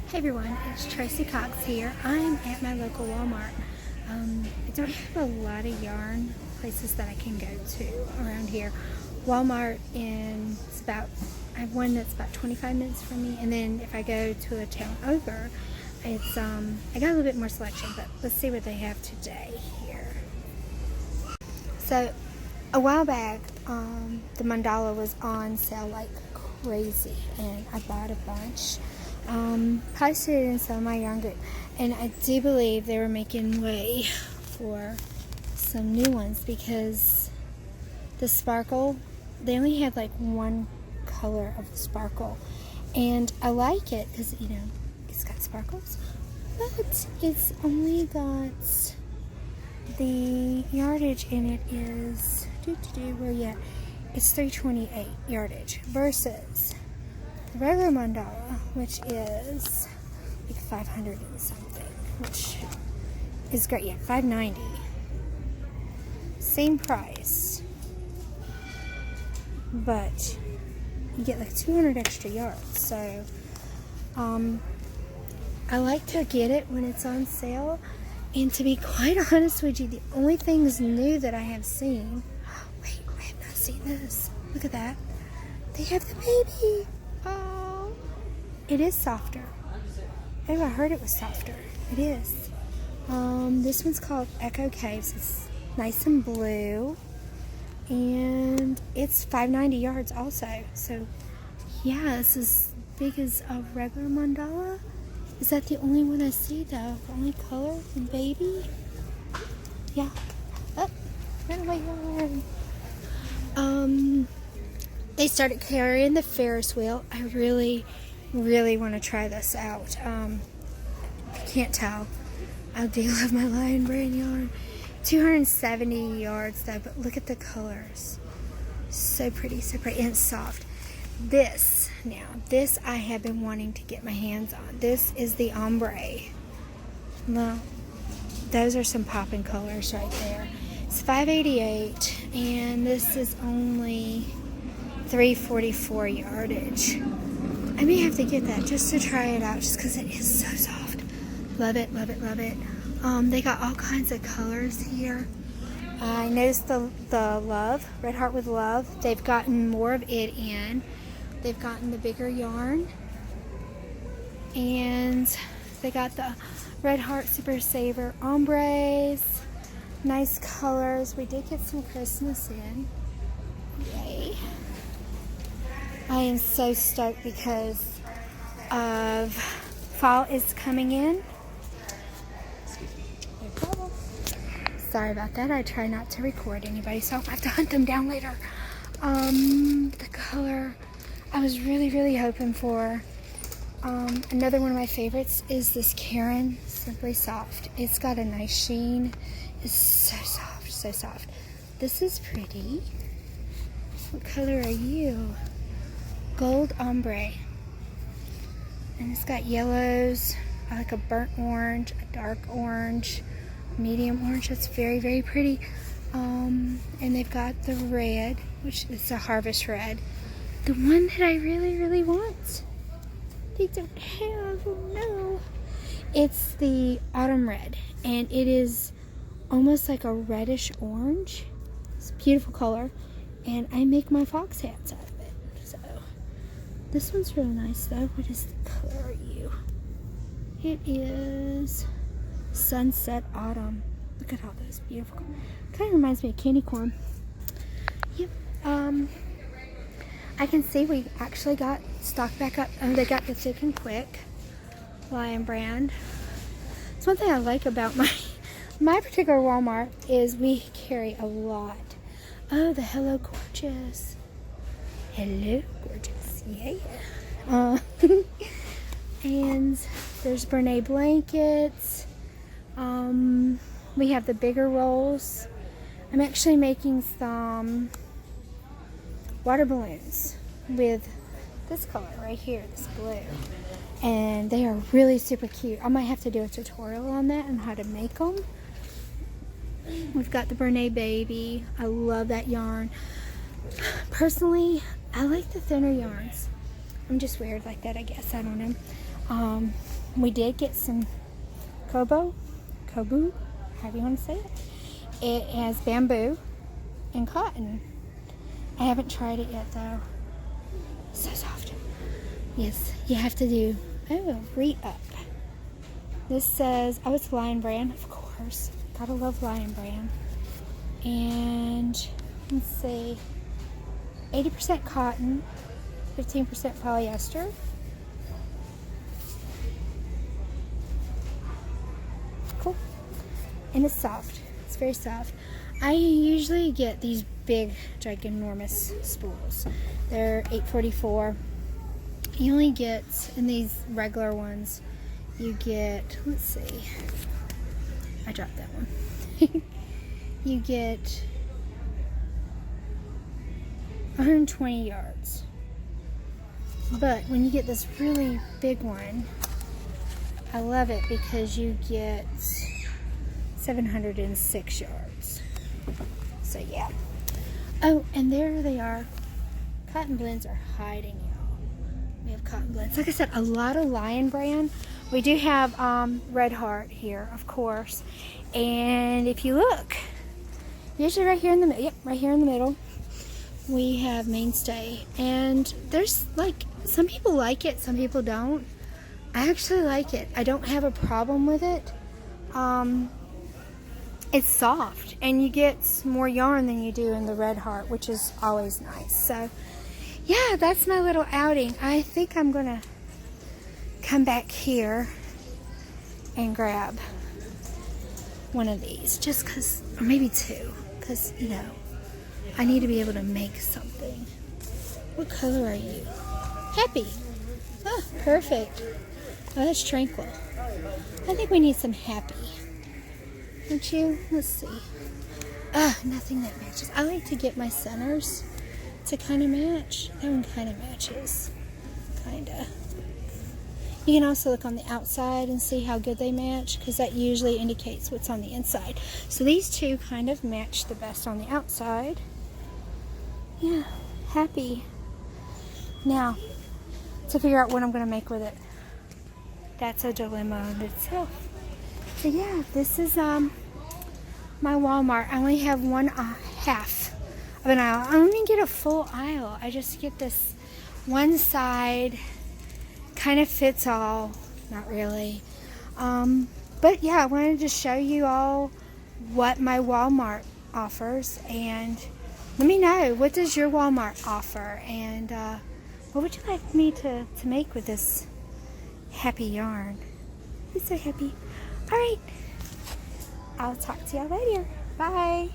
Hey everyone, it's Tracey Cox here. I'm at my local Walmart. I don't have a lot of yarn places that I can go to around here. Walmart I have one that's about 25 minutes from me, and then if I go to a town over, it's I got a little bit more selection, but let's see what they have today here. So a while back, the mandala was on sale like crazy, and I bought a bunch. Posted it in some of my yarn group, and I do believe they were making way for some new ones because the sparkle, they only have like one color of the sparkle, and I like it because it's got sparkles, but it's only got the yardage in it is where yet it's 328 yardage versus the regular mandala, which is like 500 and something, which is great. Yeah, 590. Same price, but you get like 200 extra yards. So I like to get it when it's on sale. And to be quite honest with you, the only things new that I have seen. Wait, I have not seen this. Look at that. They have the baby. Oh, it is softer. Oh, I heard it was softer. It is. This one's called Echo Caves. It's nice and blue, and it's 590 yards also. So, yeah, it's as big as a regular mandala. Is that the only one I see though? The only color and baby? Yeah. Oh, run away, yarn. They started carrying the Ferris wheel. I really, really want to try this out. I can't tell. I do love my Lion Brand yarn. 270 yards though, but look at the colors. So pretty, so pretty, and soft. This I have been wanting to get my hands on. This is the ombre. Well, those are some popping colors right there. It's 588, and this is only 344 yardage. I may have to get that just to try it out, just because it is so soft. Love it, love it, love it. They got all kinds of colors here. I noticed the love, Red Heart with Love. They've gotten more of it in. They've gotten the bigger yarn, and they got the Red Heart Super Saver ombres. Nice colors. We did get some Christmas in. Yay. I am so stoked because of fall is coming in. No problem. Sorry about that. I try not to record anybody, so I'll have to hunt them down later. The color I was really, really hoping for. Another one of my favorites is this Karen Simply Soft. It's got a nice sheen. It's so soft, so soft. This is pretty. What color are you? Gold ombre. And it's got yellows, like a burnt orange, a dark orange, medium orange. That's very, very pretty. And they've got the red, which is a harvest red. The one that I really, really want, they don't have. Oh no. It's the autumn red, and it is almost like a reddish orange. It's a beautiful color, and I make my fox hats out of it. So this one's really nice though. What is the color are you? It is Sunset Autumn. Look at all those beautiful colors. Kind of reminds me of candy corn. Yep. I can see we actually got stock back up. They got the Thick and Quick Lion Brand. It's one thing I like about my particular Walmart is we carry a lot. Oh, the Hello Gorgeous. Hello Gorgeous. Yeah. And there's Brene blankets. We have the bigger rolls. I'm actually making some water balloons with this color right here, this blue, and they are really super cute. I might have to do a tutorial on that and how to make them. We've got the Brene baby. I love that yarn. Personally, I like the thinner yarns. I'm just weird like that, I guess. I don't know. we did get some kobu, however you want to say it. It has bamboo and cotton. I haven't tried it yet though. So soft. Yes, you have to do, re-up. This says, oh, it's Lion Brand, of course. Gotta love Lion Brand. And let's see, 80% cotton, 15% polyester. Cool. And it's soft. It's very soft. I usually get these big, ginormous spools. They're $8.44. You only get, in these regular ones, you get, let's see, I dropped that one. You get 120 yards. But when you get this really big one, I love it because you get 706 yards. So yeah. Oh, and there they are. Cotton blends are hiding, y'all. We have cotton blends. Like I said, a lot of Lion Brand. We do have Red Heart here, of course. And if you look, usually right here in the middle, yep, right here in the middle, we have Mainstay. And there's like, some people like it, some people don't. I actually like it. I don't have a problem with it. It's soft, and you get more yarn than you do in the Red Heart, which is always nice. So yeah, that's my little outing. I think I'm gonna come back here and grab one of these, just because, or maybe two, because, you know, I need to be able to make something. What color are you? Happy. Oh, perfect. Oh, that's tranquil. I think we need some happy. Don't you? Let's see. Nothing that matches. I like to get my centers to kind of match. That one kind of matches. Kinda. You can also look on the outside and see how good they match, because that usually indicates what's on the inside. So these two kind of match the best on the outside. Yeah, happy. Now, to figure out what I'm going to make with it. That's a dilemma in itself. So yeah, this is my Wal-Mart. I only have one half of an aisle. I don't even get a full aisle. I just get this one side. Kind of fits all. Not really. But yeah, I wanted to show you all what my Wal-Mart offers. And let me know, what does your Wal-Mart offer? And what would you like me to make with this happy yarn? He's so happy. Alright, I'll talk to y'all later. Bye.